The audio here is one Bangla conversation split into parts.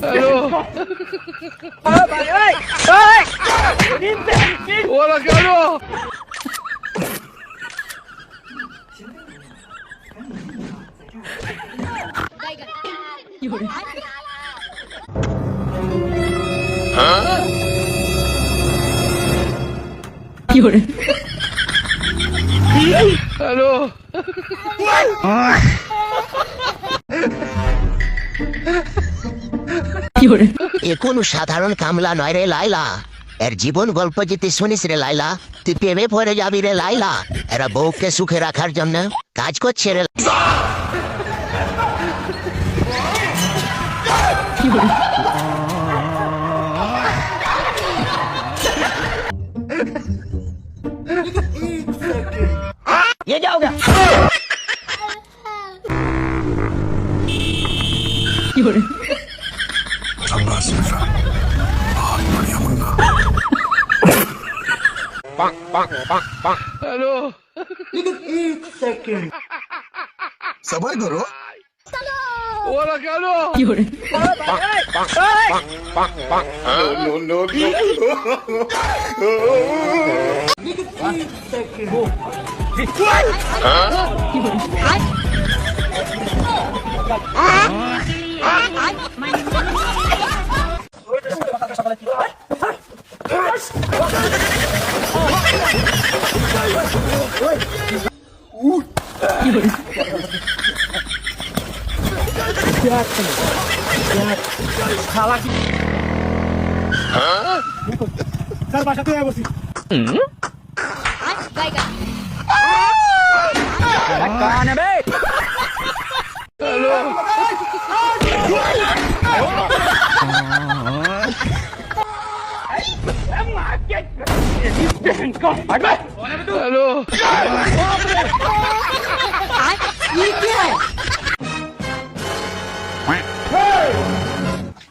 Alo. Mày ơi. Ơi. Ủa là kêu luôn. Alo. এ কোনো সাধারণ কামলা নয় রে লাইলা, এর জীবন গল্প যদি শুনিস রে লাইলা, তুই প্রেমে পড়ে যাবি রে লাইলা। এরা বউকে সুখে রাখার জন্য কাজ করছে রে। ये क्या हो गया? Alo. सबर करो। Ủa là kêu luôn. Sir बाशा तो है बसी कौन है बे? Alo. Alo.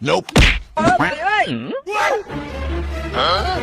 Nope. Alo.